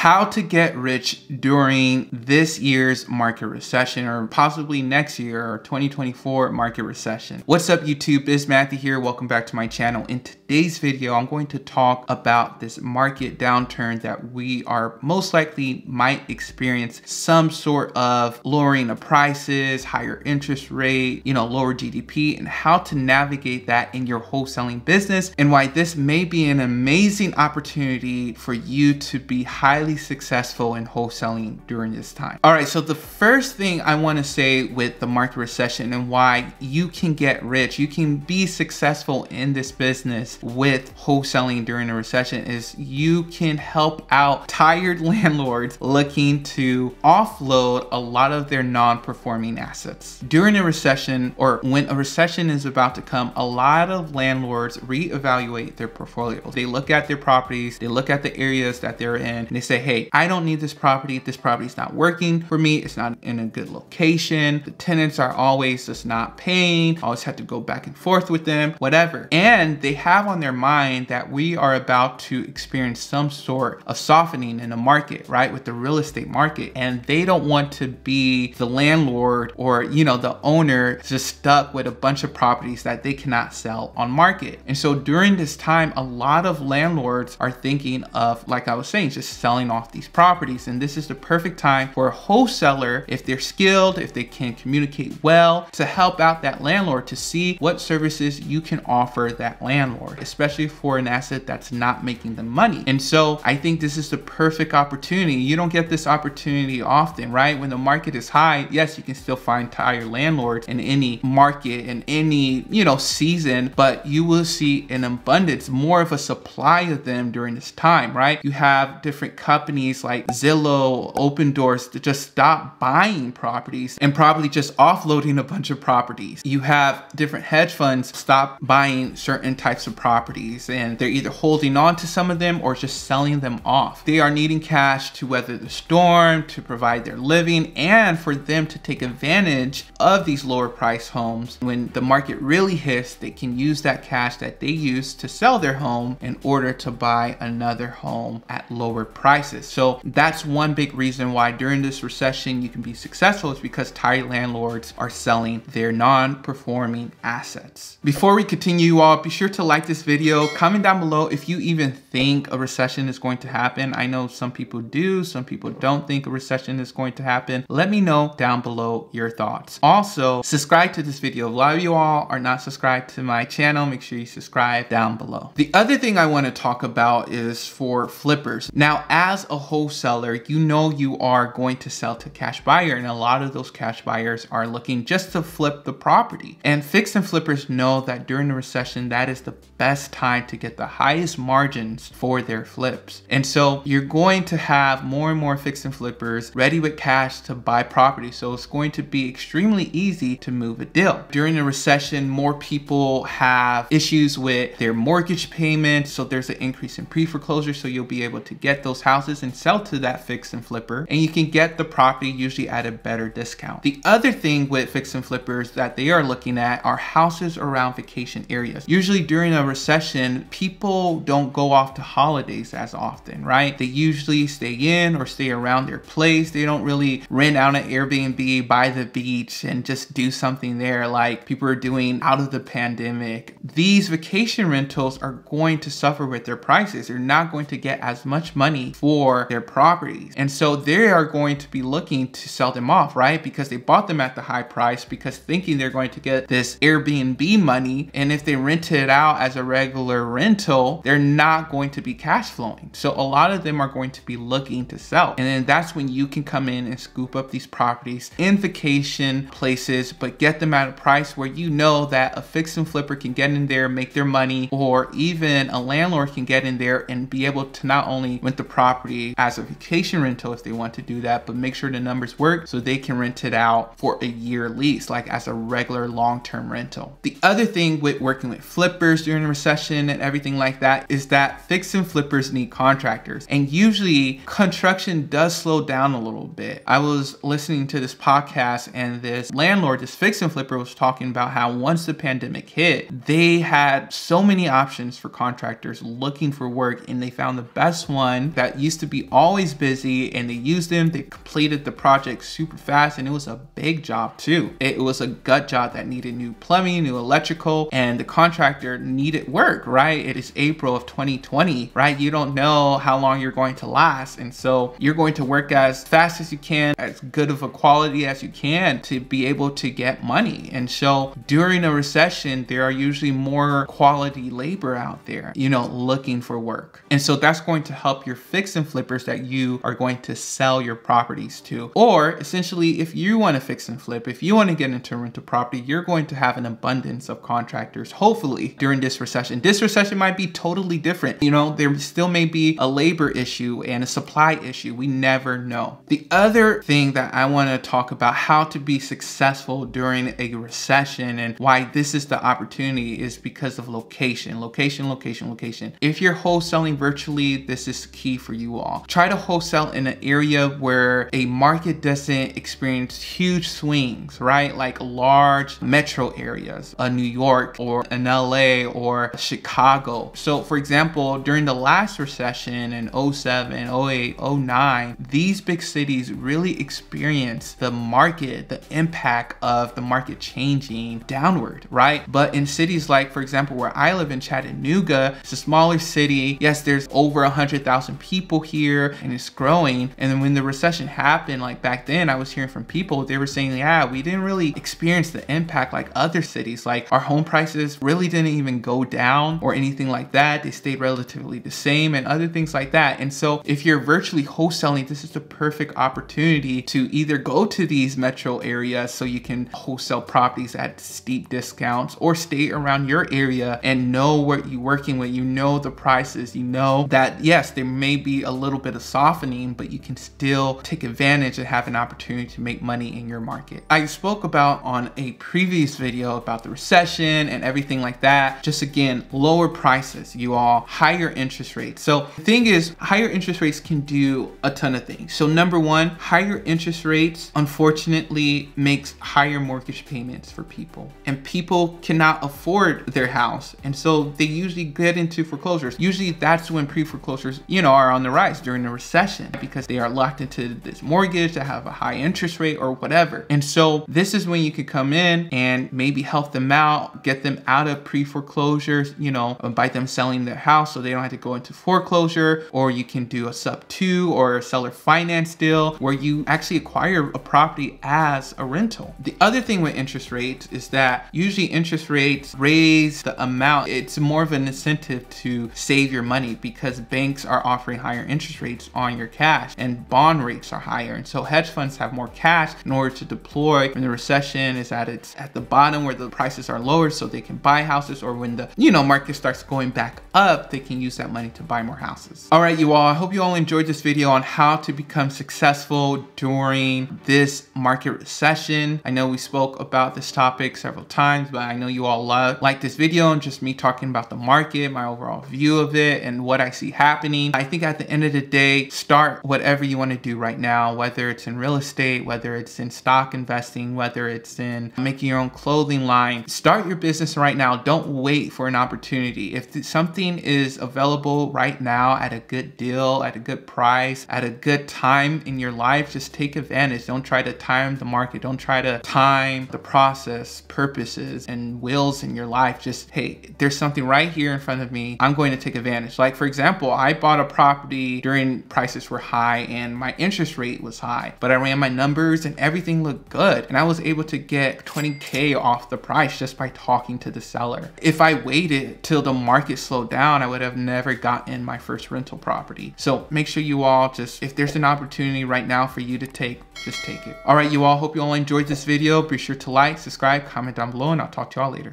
how to get rich during this year's market recession, or possibly next year, or 2024 market recession. What's up YouTube, it's Matthew here. Welcome back to my channel. In today's video, I'm going to talk about this market downturn that we are most likely might experience some sort of lowering of prices, higher interest rate, lower GDP, and how to navigate that in your wholesaling business, and why this may be an amazing opportunity for you to be highly successful in wholesaling during this time. All right, so the first thing I want to say with the market recession and why you can get rich, you can be successful in this business with wholesaling during a recession, is you can help out tired landlords looking to offload a lot of their non-performing assets. During a recession, or when a recession is about to come, a lot of landlords reevaluate their portfolios. They look at their properties, they look at the areas that they're in, and they say, hey, I don't need this property. This property's not working for me. It's not in a good location. The tenants are always just not paying. I always have to go back and forth with them, whatever. And they have on their mind that we are about to experience some sort of softening in the market, right? With the real estate market. And they don't want to be the landlord or, the owner just stuck with a bunch of properties that they cannot sell on market. And so during this time, a lot of landlords are thinking of, like I was saying, just selling off these properties. And this is the perfect time for a wholesaler, if they're skilled, if they can communicate well, to help out that landlord to see what services you can offer that landlord, especially for an asset that's not making them money. And so I think this is the perfect opportunity. You don't get this opportunity often, right? When the market is high, yes, you can still find tired landlords in any market, in any, season, but you will see an abundance, more of a supply of them during this time, right? You have different companies like Zillow, Open Doors to just stop buying properties and probably just offloading a bunch of properties. You have different hedge funds stop buying certain types of properties, and they're either holding on to some of them or just selling them off. They are needing cash to weather the storm, to provide their living, and for them to take advantage of these lower price homes. When the market really hits, they can use that cash that they use to sell their home in order to buy another home at lower prices. So that's one big reason why during this recession you can be successful, is because tired landlords are selling their non-performing assets. Before we continue, you all, be sure to like this video, comment down below if you even think a recession is going to happen. I know some people do, some people don't think a recession is going to happen. Let me know down below your thoughts. Also, subscribe to this video. A lot of you all are not subscribed to my channel. Make sure you subscribe down below. The other thing I want to talk about is for flippers. Now, as a wholesaler, you are going to sell to cash buyer, and a lot of those cash buyers are looking just to flip the property. And fix and flippers know that during the recession, that is the best time to get the highest margins for their flips. And so you're going to have more and more fix and flippers ready with cash to buy property. So it's going to be extremely easy to move a deal. During the recession, more people have issues with their mortgage payments. So there's an increase in pre-foreclosure. So you'll be able to get those houses and sell to that fix and flipper, and you can get the property usually at a better discount. The other thing with fix and flippers that they are looking at are houses around vacation areas. Usually during a recession, people don't go off to holidays as often, right? They usually stay in or stay around their place. They don't really rent out an Airbnb by the beach and just do something there like people are doing out of the pandemic. These vacation rentals are going to suffer with their prices. They're not going to get as much money for their properties. And so they are going to be looking to sell them off, right? Because they bought them at the high price, because thinking they're going to get this Airbnb money. And if they rent it out as a regular rental, they're not going to be cash flowing. So a lot of them are going to be looking to sell. And then that's when you can come in and scoop up these properties in vacation places, but get them at a price where you know that a fix and flipper can get in there, make their money, or even a landlord can get in there and be able to not only rent the property as a vacation rental if they want to do that, but make sure the numbers work so they can rent it out for a year lease, like as a regular long-term rental. The other thing with working with flippers during a recession and everything like that is that fix and flippers need contractors. And usually construction does slow down a little bit. I was listening to this podcast, and this landlord, this fix and flipper, was talking about how once the pandemic hit, they had so many options for contractors looking for work, and they found the best one that used used to be always busy, and they used them. They completed the project super fast, and it was a big job too. It was a gut job that needed new plumbing, new electrical, and the contractor needed work, right? It is April of 2020, right? You don't know how long you're going to last, and so you're going to work as fast as you can, as good of a quality as you can to be able to get money. And so during a recession, there are usually more quality labor out there, you know, looking for work. And so that's going to help your fix and flippers that you are going to sell your properties to. Or essentially, if you want to fix and flip, if you want to get into rental property, you're going to have an abundance of contractors, hopefully, during this recession. This recession might be totally different. You know, there still may be a labor issue and a supply issue. We never know. The other thing that I want to talk about, how to be successful during a recession and why this is the opportunity, is because of location. Location. If you're wholesaling virtually, this is key for you all. Try to wholesale in an area where a market doesn't experience huge swings, right? Like large metro areas, a New York or an LA or Chicago. So for example, during the last recession in 07, 08, 09, these big cities really experienced the market, the impact of the market changing downward, right? But in cities like, for example, where I live in Chattanooga, it's a smaller city. Yes, there's over 100,000 people here and it's growing. And then when the recession happened, like back then, I was hearing from people, they were saying, yeah, we didn't really experience the impact like other cities. Like our home prices really didn't even go down or anything like that. They stayed relatively the same and other things like that. And so if you're virtually wholesaling, this is the perfect opportunity to either go to these metro areas so you can wholesale properties at steep discounts, or stay around your area and know what you're working with. You know the prices, you know that yes, there may be a little bit of softening, but you can still take advantage and have an opportunity to make money in your market. I spoke about on a previous video about the recession and everything like that. Just again, lower prices, you all, higher interest rates. So the thing is, higher interest rates can do a ton of things. So number one, higher interest rates unfortunately makes higher mortgage payments for people, and people cannot afford their house, and so they usually get into foreclosures. Usually that's when pre-foreclosures, you know, are on the rise during a recession, because they are locked into this mortgage that have a high interest rate or whatever. And so this is when you could come in and maybe help them out, get them out of pre-foreclosures, you know, by them selling their house so they don't have to go into foreclosure. Or you can do a sub 2 or a seller finance deal where you actually acquire a property as a rental. The other thing with interest rates is that usually interest rates raise the amount. It's more of an incentive to save your money because banks are offering higher interest rates on your cash and bond rates are higher. And so hedge funds have more cash in order to deploy when the recession is at the bottom where the prices are lower, so they can buy houses, or when the, you know, market starts going back up, they can use that money to buy more houses. All right, you all, I hope you all enjoyed this video on how to become successful during this market recession. I know we spoke about this topic several times, but I know you all like this video and just me talking about the market, my overall view of it and what I see happening. I think at the end of the day, start whatever you want to do right now, whether it's in real estate, whether it's in stock investing, whether it's in making your own clothing line. Start your business right now. Don't wait for an opportunity. If something is available right now at a good deal, at a good price, at a good time in your life, just take advantage. Don't try to time the market. Don't try to time the process, purposes, and wills in your life. Just, hey, there's something right here in front of me. I'm going to take advantage. Like for example, I bought a property during prices were high and my interest rate was high, but I ran my numbers and everything looked good. And I was able to get 20K off the price just by talking to the seller. If I waited till the market slowed down, I would have never gotten my first rental property. So make sure you all just, if there's an opportunity right now for you to take, just take it. All right, you all, hope you all enjoyed this video. Be sure to like, subscribe, comment down below, and I'll talk to y'all later.